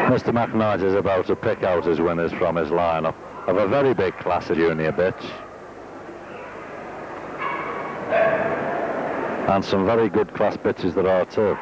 Mr. McKnight is about to pick out his winners from his lineup of a very big class of junior bitch. And some very good class bitches there are too.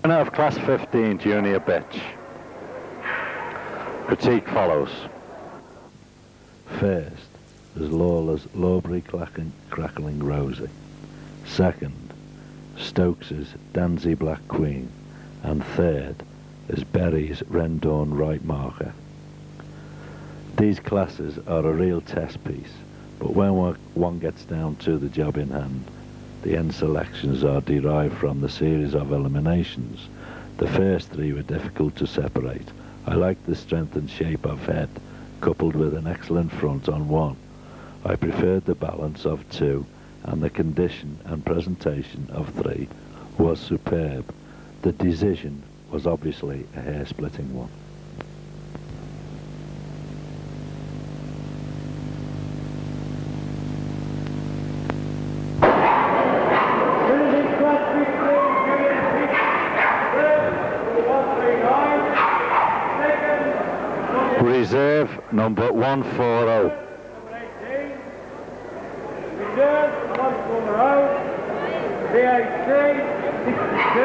Winner of Class 15 Junior Bitch. Critique follows. First is Lawler's Lawbury Crackling Rosie. Second, Stokes's Danzy Black Queen. And third is Berry's Rendorn Right Marker. These classes are a real test piece, but when one gets down to the job in hand, the end selections are derived from the series of eliminations. The first three were difficult to separate. I liked the strength and shape of head, coupled with an excellent front on one. I preferred the balance of two, and the condition and presentation of three was superb. The decision was obviously a hair-splitting one. Reserve number 140. Reserve 140. VAC 62.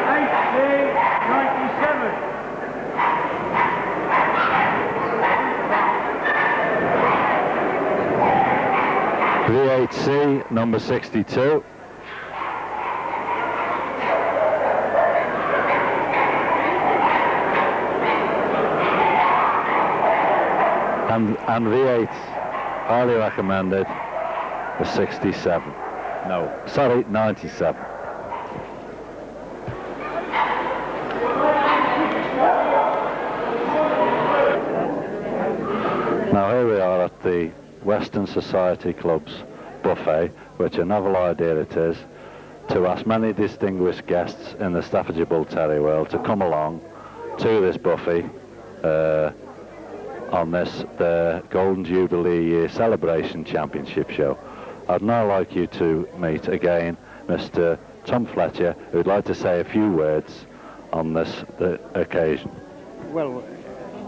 AC 97. VHC number 62. And V8, highly recommended, for 67. No, sorry, 97. the Western Society Club's buffet, which a novel idea it is, to ask many distinguished guests in the Staffordshire Bull Terrier world to come along to this buffet on this, the Golden Jubilee Year Celebration Championship show. I'd now like you to meet again Mr. Tom Fletcher, who'd like to say a few words on this occasion. Well,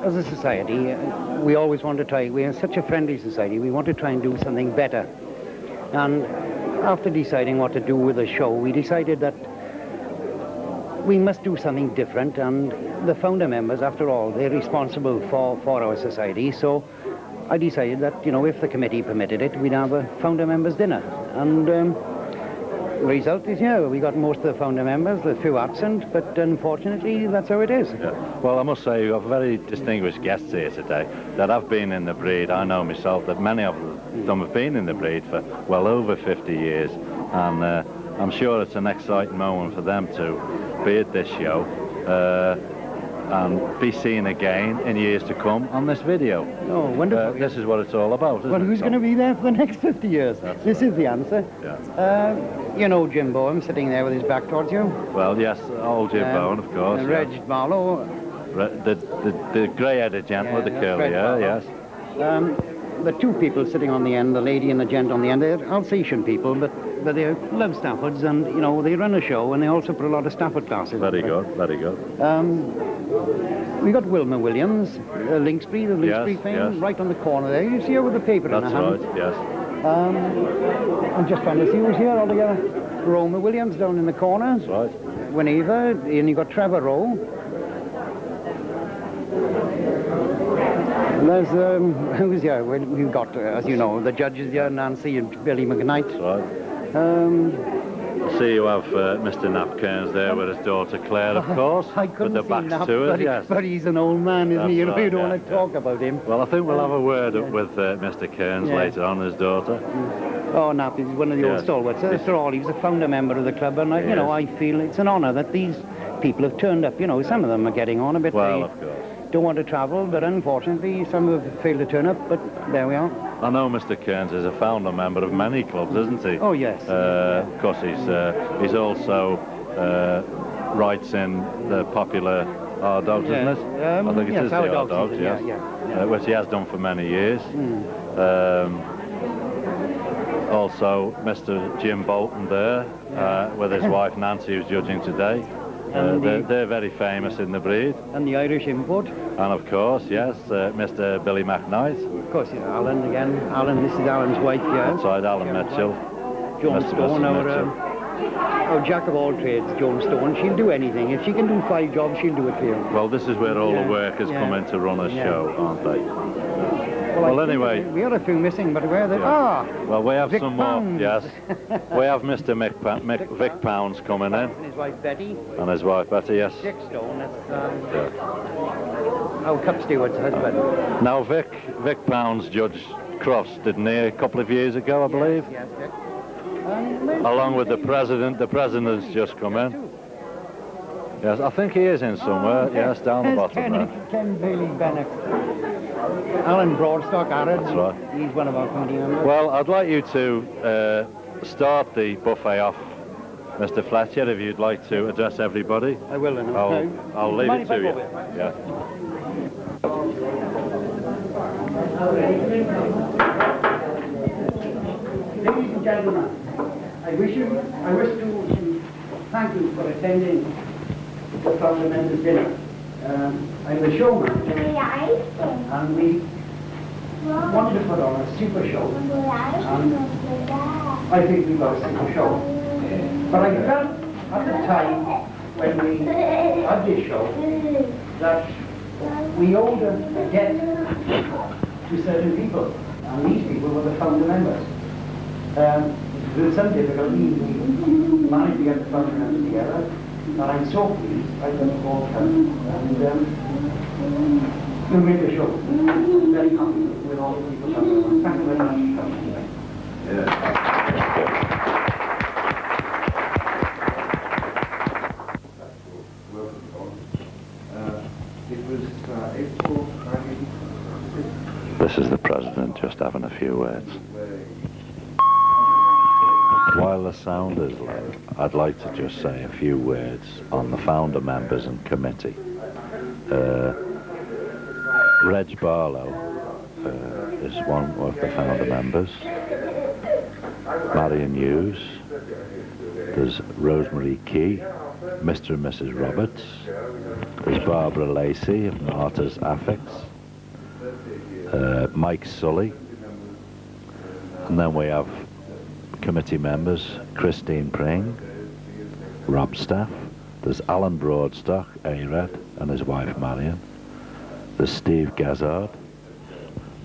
as a society, we always want to try, we're such a friendly society, we want to try and do something better. And after deciding what to do with the show, we decided that we must do something different, and the founder members, after all, they're responsible for our society. So I decided that, you know, if the committee permitted it, we'd have a founder members dinner. And the result is, yeah, we got most of the founder members, a few absent, but unfortunately, that's how it is. Yeah. Well, I must say, you've got very distinguished guests here today that have been in the breed. I know myself that many of them have been in the breed for well over 50 years, and I'm sure it's an exciting moment for them to be at this show and be seen again in years to come on this video. Oh, wonderful. This is what it's all about, isn't well, it? who's going to be there for the next 50 years? This is the answer. Yeah. You know Jim Bowen sitting there with his back towards you. Well, yes, old Jim Bowen, of course. Reg Marlowe. The grey-headed gentleman with the curly hair, yes. The two people sitting on the end, the lady and the gent on the end, they're Alsatian people, but they love Staffords, and, you know, they run a show, and they also put a lot of Stafford classes. Very good, very good. We got Wilma Williams, Linksbury, the Linksbury fame, right on the corner there. You see her with the paper in her hand. That's right, yes. I'm just trying to see who's here all together. Roma Williams down in the corner. That's right. Winneva, and you got Trevor Rowe. And there's, who's here? We've got, as you know, the judges here, Nancy and Billy McKnight. That's right. I see you have Mr. Nap Kearns there with his daughter Claire, of course, I couldn't with the see backs Nap, to but, it, yes. But he's an old man, isn't he? You Right, don't want to talk about him. Well, I think we'll have a word with Mr. Kearns later on, his daughter. Oh, Nap, he's one of the old stalwarts. After all, he was a founder member of the club, and you know, I feel it's an honour that these people have turned up. You know, some of them are getting on a bit. Well, of course. Don't want to travel, but unfortunately, some have failed to turn up, but there we are. I know Mr. Kearns is a founder member of many clubs, isn't he? Oh, yes. Of course, he's also writes in the popular Our Dogs, isn't it? I think it is the Our Dogs, yes. Which he has done for many years. Also, Mr. Jim Bolton there, with his wife Nancy, who's judging today. They're very famous in the breed. And the Irish import. And of course, yes, Mr. Billy McKnight. Of course, Alan again. Alan, this is Alan's wife here. That's right, Alan Mitchell. Joan Stone, our jack of all trades, Joan Stone. She'll do anything. If she can do 5 jobs, she'll do it for you. Well, this is where all the workers come in to run a show, aren't they? Well, anyway, we are a few missing, but where are they? Well, we have Vic some Pounds. more. Yes, we have Mr. Vic Pounds coming in, And his wife Betty. and his wife Betty. Yes. Dick Stone. That's our cup steward's husband. Now, Vic Pounds judged Cross, didn't he, a couple of years ago, I believe? Yes, Vic. Along with the president. The president's just come in. Yes, I think he is in somewhere. Yes, down the bottom there. Ken Bailey Bennett. Alan Broadstock, Arad. That's right. He's one of our committee members. Well, I'd like you to start the buffet off, Mr. Fletcher, if you'd like to address everybody. I will, and I'll leave it to you. Yeah. Ladies and gentlemen, I wish to thank you for attending the founder members' dinner. I'm the showman, and we wanted to put on a super show. I think we've got a super show. But I felt at the time when we had this show that we owed a debt to certain people, and these people were the founder members. With some difficulty, we managed to get the founder members together, and I'm so pleased I've done it all come, and we made the show. Very happy with all the people coming. Thank you very much for coming. It was April 19... This is the President just having a few words. While the sound is low, I'd like to just say a few words on the founder members and committee. Reg Barlow is one of the founder members. Marion Hughes. There's Rosemary Key, Mr. and Mrs. Roberts. There's Barbara Lacey of Martyrs Affix. Mike Sully. And then we have committee members, Christine Pring, Rob Staff. There's Alan Broadstock, ARED, and his wife Marion. There's Steve Gazzard.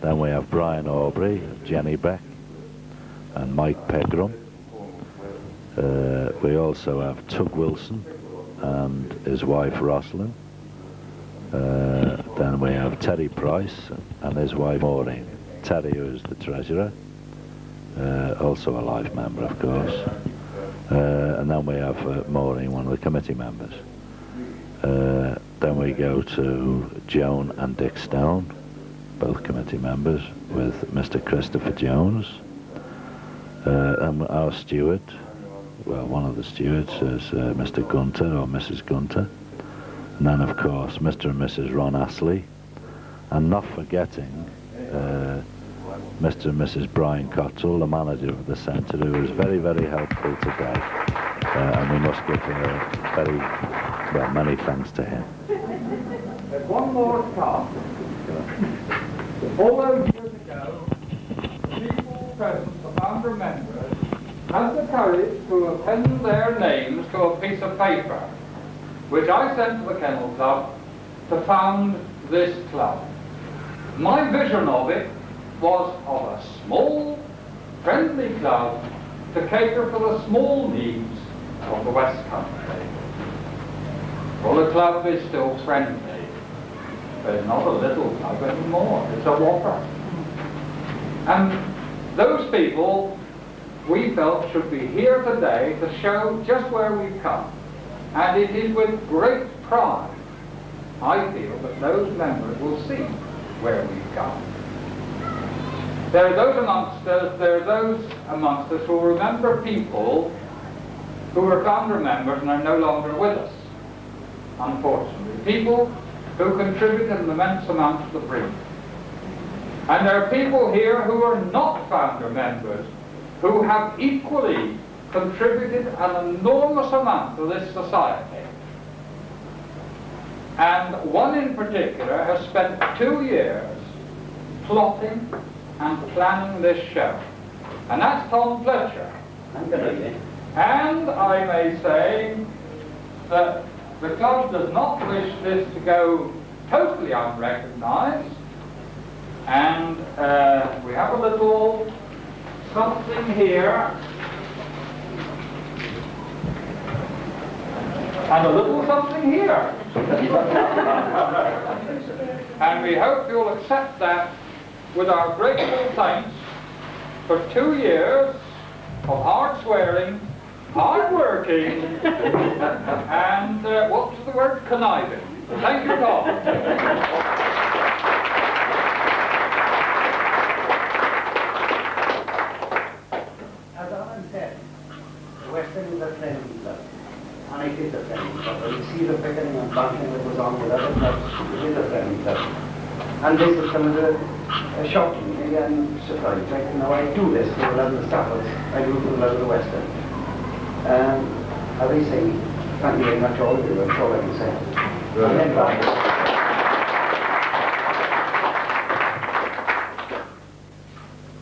Then we have Brian Aubrey, Jenny Beck, and Mike Pegram. We also have Tug Wilson and his wife Rosalind. Then we have Terry Price and his wife Maureen. Terry, who is the treasurer, also a life member, of course. And then we have Maureen, one of the committee members. Then we go to Joan and Dick Stone, both committee members, with Mr. Christopher Jones. And our steward, well, one of the stewards is Mr. Gunter or Mrs. Gunter. And then, of course, Mr. and Mrs. Ron Astley. And not forgetting Mr. and Mrs. Brian Cottrell, the manager of the centre, who was very, very helpful today. And we must give many thanks to him. There's one more task. All those years ago, the people present, the founder members, had the courage to append their names to a piece of paper, which I sent to the Kennel Club to found this club. My vision of it was of a small, friendly club to cater for the small needs of the West Country. Well, the club is still friendly, but it's not a little club anymore, it's a whopper. And those people, we felt, should be here today to show just where we've come. And it is with great pride, I feel, that those members will see where we've come. There are those amongst us who remember people who were founder members and are no longer with us, unfortunately. People who contributed an immense amount to the brief. And there are people here who are not founder members who have equally contributed an enormous amount to this society. And one in particular has spent 2 years plotting and planning this show. And that's Tom Fletcher. And I may say that the club does not wish this to go totally unrecognized. And we have a little something here. And a little something here. And we hope you'll accept that with our grateful thanks for 2 years of hard swearing, hard working, and what was the word? Conniving. Thank you, Tom. As Alan said, the West End is a friendly club. And it is a friendly club. You see the picketing and bantering that goes on with other clubs. It is a friendly club. And this is some of the shocking and surprising. Like, you know, I do this for 11 Staffordshire. I do it for 11 West End. As I say, thank you very much all of you. That's all I can say. And then bye.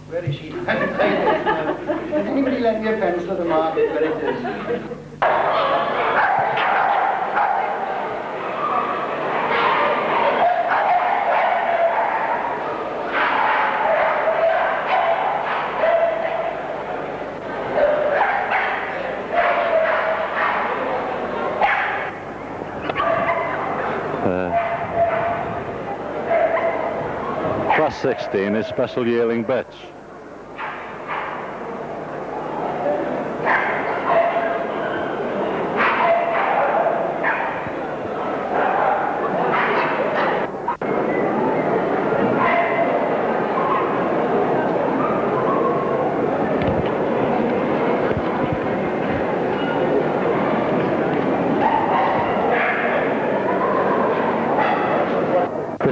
Where is she? Does anybody lend me a pencil to mark it where it is? Class 16 is Special Yearling Bitch.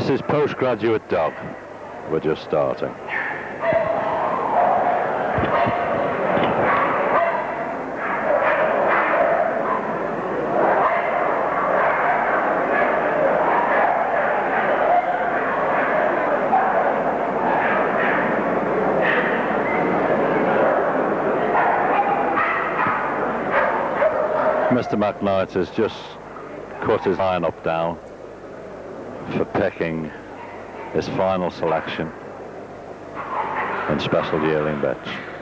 This is postgraduate dog. We're just starting. Mr. McKnight has just cut his line-up down for picking his final selection in special yearling bets.